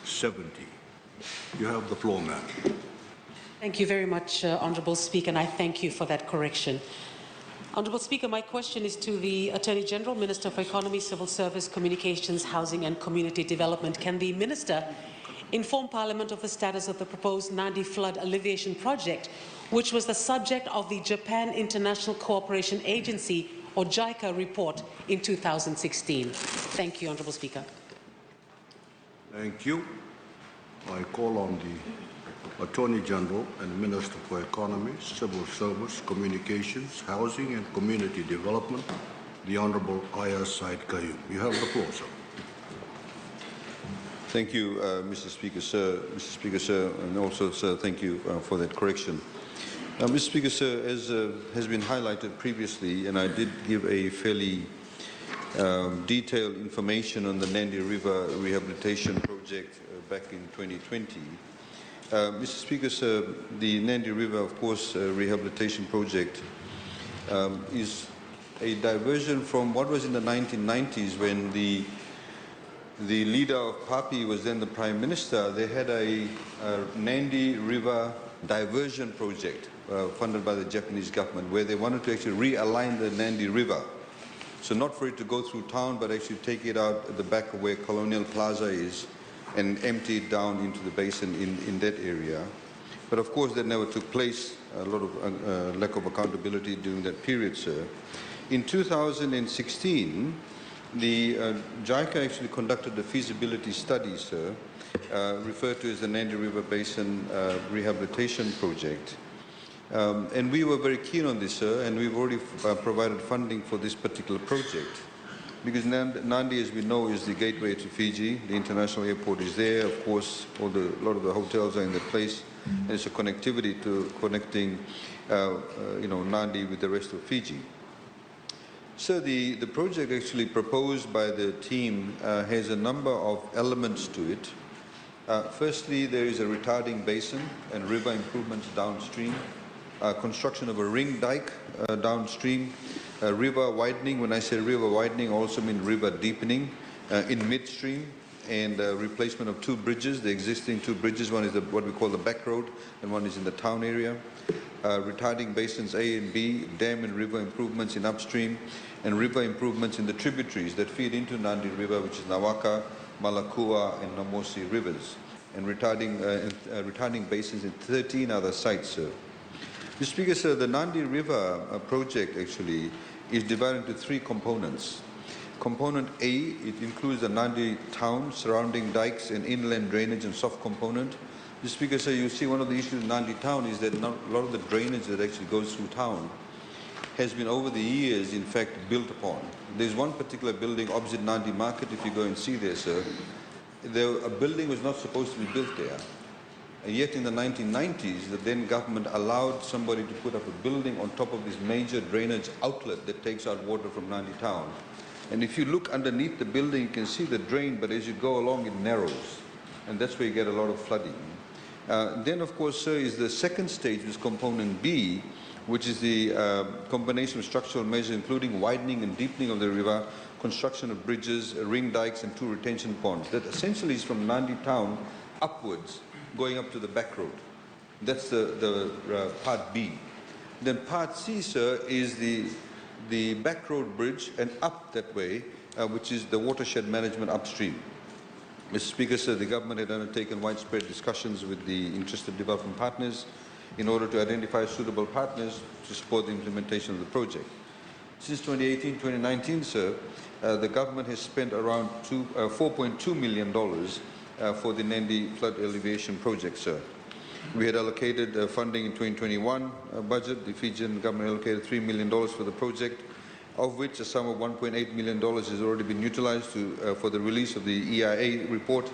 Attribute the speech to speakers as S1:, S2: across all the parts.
S1: 70. You have the floor, ma'am.
S2: Thank you very much, Honourable Speaker, and I thank you for that correction. Honourable Speaker, my question is to the Attorney General, Minister for Economy, Civil Service, Communications, Housing and Community Development. Can the Minister inform Parliament of the status of the proposed Nandi flood alleviation project, which was the subject of the Japan International Cooperation Agency, or JICA, report in 2016? Thank you, Honourable Speaker.
S1: Thank you. I call on the Attorney General and Minister for Economy, Civil Service, Communications, Housing and Community Development, the Honourable Aya Said Qayyum. You have the floor, sir.
S3: Thank you, Mr. Speaker, sir. Mr. Speaker, sir, and also, sir, thank you for that correction. Mr. Speaker, sir, as has been highlighted previously, and I did give a fairly detailed information on the Nandi River Rehabilitation Project back in 2020. Mr. Speaker, sir, the Nandi River, of course, Rehabilitation Project is a diversion from what was in the 1990s when the leader of PAPI was then the Prime Minister. They had a Nandi River diversion project funded by the Japanese government where they wanted to actually realign the Nandi River. So not for it to go through town, but actually take it out at the back of where Colonial Plaza is and empty it down into the basin in that area. But of course that never took place, a lot of lack of accountability during that period, sir. In 2016, the JICA actually conducted a feasibility study, sir, referred to as the Nandi River Basin Rehabilitation Project. And we were very keen on this, sir, and we've already provided funding for this particular project. Because Nandi, as we know, is the gateway to Fiji. The international airport is there. Of course, a lot of the hotels are in that place. And it's a connectivity to connecting, Nandi with the rest of Fiji. So the project actually proposed by the team has a number of elements to it. Firstly, there is a retarding basin and river improvements downstream. Construction of a ring dike downstream, river widening. When I say river widening, I also mean river deepening in midstream, and replacement of two bridges, the existing two bridges. One is what we call the back road, and one is in the town area. Retarding basins A and B, dam and river improvements in upstream, and river improvements in the tributaries that feed into Nandi River, which is Nawaka, Malakua, and Namosi rivers, and retarding basins in 13 other sites, sir. Mr. Speaker, sir, the Nandi River project actually is divided into three components. Component A, it includes the Nandi town, surrounding dikes and inland drainage and soft component. Mr. Speaker, sir, you see one of the issues in Nandi town is that a lot of the drainage that actually goes through town has been over the years, in fact, built upon. There's one particular building opposite Nandi Market, if you go and see there, sir. A building was not supposed to be built there. And yet in the 1990s, the then government allowed somebody to put up a building on top of this major drainage outlet that takes out water from Nandi town. And if you look underneath the building, you can see the drain, but as you go along, it narrows. And that's where you get a lot of flooding. Then, of course, sir, is the second stage, is component B, which is the combination of structural measures, including widening and deepening of the river, construction of bridges, ring dikes, and two retention ponds. That essentially is from Nandi town upwards, going up to the back road. That's the part B. Then part C, sir, is the back road bridge and up that way, which is the watershed management upstream. Mr. Speaker, sir, the government had undertaken widespread discussions with the interested development partners in order to identify suitable partners to support the implementation of the project. Since 2018-2019, sir, the government has spent around $4.2 million for the Nandi flood alleviation project, sir. We had allocated funding in 2021 budget. The Fijian government allocated $3 million for the project, of which a sum of $1.8 million has already been utilized for the release of the EIA report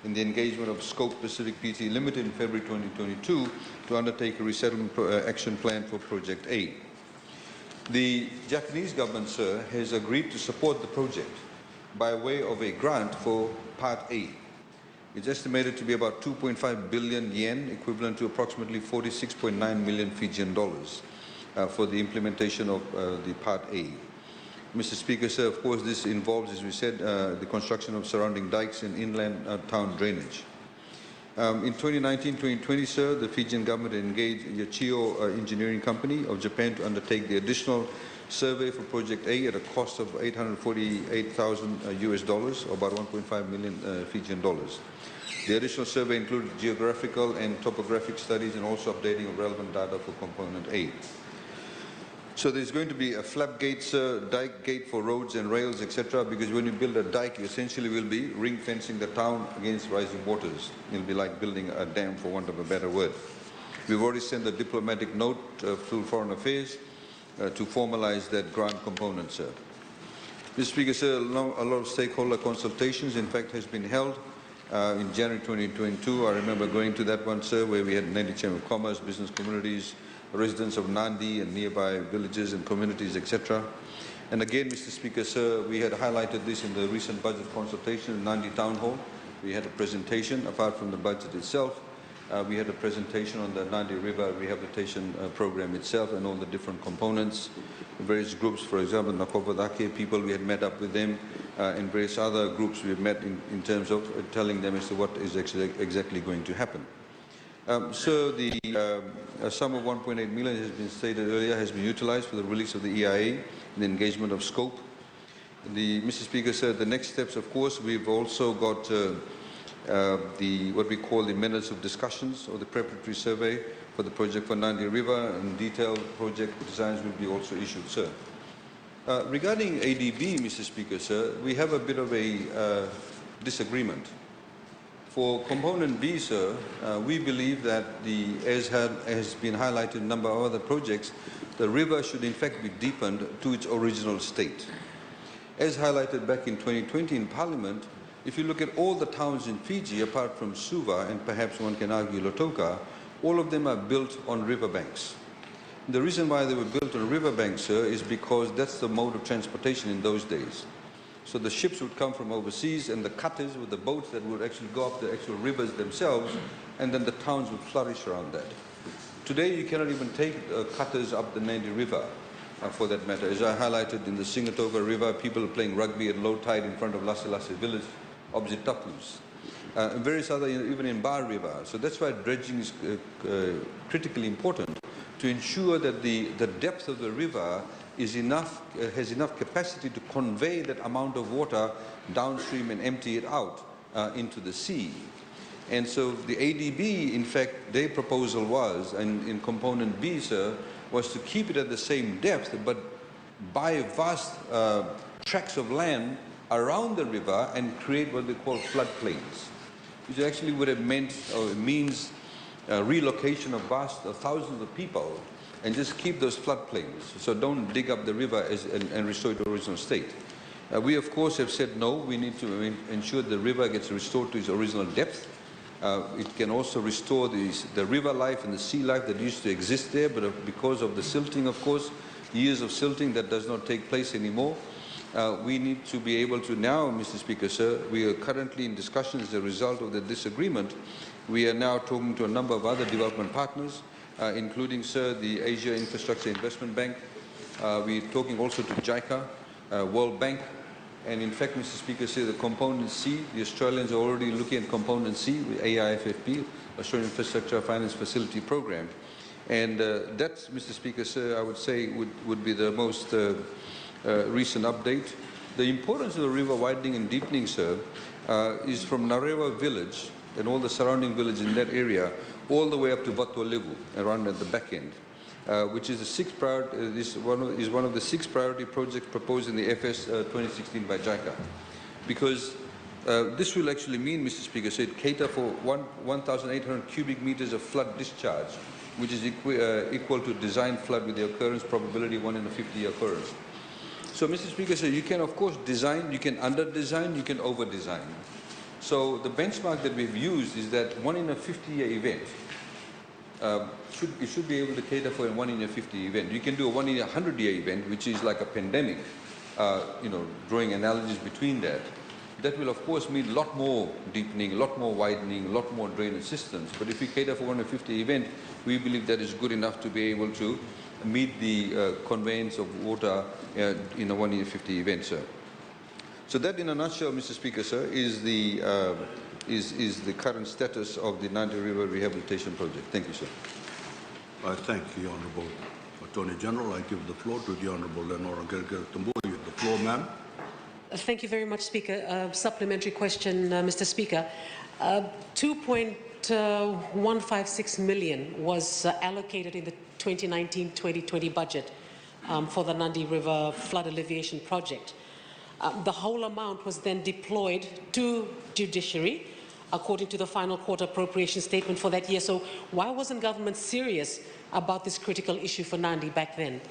S3: in the engagement of Scope Pacific Pte Limited in February 2022 to undertake a resettlement action plan for Project A. The Japanese government, sir, has agreed to support the project by way of a grant for Part A. It's estimated to be about 2.5 billion yen, equivalent to approximately 46.9 million Fijian dollars for the implementation of the Part A. Mr. Speaker, sir, of course, this involves, as we said, the construction of surrounding dikes and inland town drainage. In 2019-2020, sir, the Fijian government engaged Yachiyo Engineering Company of Japan to undertake the additional survey for Project A at a cost of $848,000 US dollars, or about 1.5 million Fijian dollars. The additional survey included geographical and topographic studies and also updating of relevant data for Component A. So there's going to be a flap gate, sir, dike gate for roads and rails, etc. Because when you build a dike, you essentially will be ring fencing the town against rising waters. It'll be like building a dam, for want of a better word. We've already sent a diplomatic note through Foreign Affairs to formalize that grant component, sir. Mr. Speaker, sir, a lot of stakeholder consultations, in fact, has been held in January 2022. I remember going to that one, sir, where we had Nadi Chamber of Commerce, business communities, residents of Nandi and nearby villages and communities, etc. And again, Mr. Speaker, sir, we had highlighted this in the recent budget consultation in Nandi Town Hall. We had a presentation, apart from the budget itself. We had a presentation on the Nandi River Rehabilitation Program itself and all the different components. Various groups, for example, Nakovadake people, we had met up with them, and various other groups we have met in terms of telling them as to what is actually exactly going to happen. So the sum of 1.8 million has been stated earlier, has been utilized for the release of the EIA and the engagement of scope. Mr. Speaker said the next steps, of course, we've also got what we call the minutes of discussions or the preparatory survey for the project for Nandi River, and detailed project designs will be also issued, sir. Regarding ADB, Mr. Speaker, sir, we have a bit of a disagreement. For component B, sir, we believe that as has been highlighted in a number of other projects, the river should in fact be deepened to its original state. As highlighted back in 2020 in Parliament, if you look at all the towns in Fiji, apart from Suva and perhaps one can argue Lautoka, all of them are built on riverbanks. The reason why they were built on riverbanks, sir, is because that's the mode of transportation in those days. So the ships would come from overseas and the cutters with the boats that would actually go up the actual rivers themselves, and then the towns would flourish around that. Today you cannot even take cutters up the Nandi River for that matter. As I highlighted in the Singatoka River, people are playing rugby at low tide in front of Lase Lase village, opposite Takus. And various other, even in Bar River. So that's why dredging is critically important to ensure that the depth of the river is enough, has enough capacity to convey that amount of water downstream and empty it out into the sea. And so the ADB, in fact, their proposal was, and in component B, sir, was to keep it at the same depth, but buy vast tracts of land around the river and create what they call floodplains, which actually would have meant, or means, relocation of vast thousands of people, and just keep those floodplains. So don't dig up the river and restore it to original state. We, of course, have said no. We need to ensure the river gets restored to its original depth. It can also restore the river life and the sea life that used to exist there, but because of the silting, of course, years of silting, that does not take place anymore. We need to be able to now, Mr. Speaker, sir, we are currently in discussions as a result of the disagreement. We are now talking to a number of other development partners, including, sir, the Asia Infrastructure Investment Bank. We're talking also to JICA, World Bank, and in fact, Mr. Speaker, sir, the component C, the Australians are already looking at component C with AIFFP, Australian Infrastructure Finance Facility Program. And that, Mr. Speaker, sir, I would say would be the most recent update. The importance of the river widening and deepening, sir, is from Narewa village and all the surrounding villages in that area, all the way up to Vatualevu, around at the back end, which is the sixth priority, is one of the 6 priority projects proposed in the FS 2016 by JICA. Because this will actually mean, Mr. Speaker, so it cater for 1,800 cubic meters of flood discharge, which is equal to design flood with the occurrence probability 1 in a 50-year occurrence. So, Mr. Speaker, so you can, of course, design, you can under-design, you can over-design. So the benchmark that we've used is that 1 in a 50-year event, it should be able to cater for a 1 in a 50 event. You can do a 1 in a 100-year event, which is like a pandemic, drawing analogies between that. That will, of course, mean a lot more deepening, a lot more widening, a lot more drainage systems. But if we cater for 1 in a 50 event, we believe that is good enough to be able to meet the conveyance of water in a 1 in 50 event, sir. So that, in a nutshell, Mr. Speaker, sir, is the current status of the Nandi River Rehabilitation Project. Thank you, sir.
S1: I thank the Honourable Attorney General. I give the floor to the Honourable Lenora Gerger Tamburi. The floor, ma'am.
S2: Thank you very much, Speaker. Supplementary question, Mr. Speaker. 2.156 million was allocated in the 2019-2020 budget for the Nandi River Flood Alleviation Project. The whole amount was then deployed to judiciary according to the final quarter appropriation statement for that year. So why wasn't government serious about this critical issue for Nandi back then?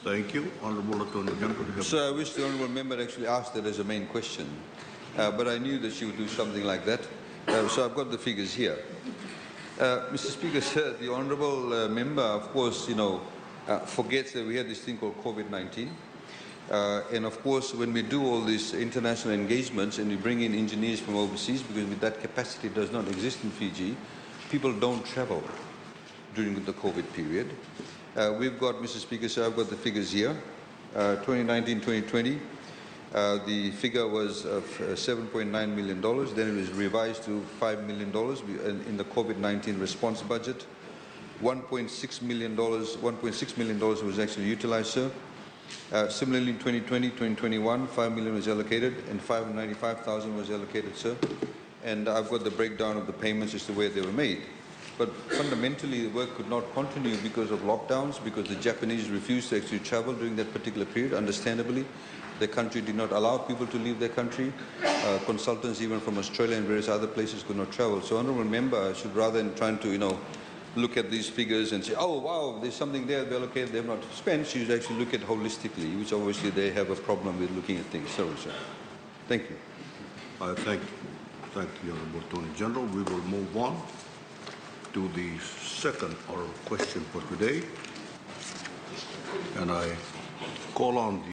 S1: Thank you. Honourable Attorney General.
S3: Sir, I wish the honourable member actually asked that as a main question, but I knew that she would do something like that. So I've got the figures here. Mr. Speaker, sir, the honourable member, of course, forgets that we had this thing called COVID-19. And of course, when we do all these international engagements and we bring in engineers from overseas, because that capacity does not exist in Fiji, people don't travel during the COVID period. We've got, Mr. Speaker, sir, I've got the figures here. 2019-2020, the figure was of $7.9 million. Then it was revised to $5 million in the COVID-19 response budget. $1.6 million was actually utilized, sir. Similarly, in 2020-2021, $5 million was allocated and $595,000 was allocated, sir. And I've got the breakdown of the payments as to where they were made. But fundamentally, the work could not continue because of lockdowns, because the Japanese refused to actually travel during that particular period, understandably. The country did not allow people to leave their country. Consultants, even from Australia and various other places, could not travel. So, honourable member should, rather than trying to, look at these figures and say, oh, wow, there's something there they allocated, they have not spent, she should actually look at holistically, which obviously they have a problem with looking at things. Sorry, sir. Thank you.
S1: Thank the Honourable Attorney General. We will move on to the second oral question for today. And I call on the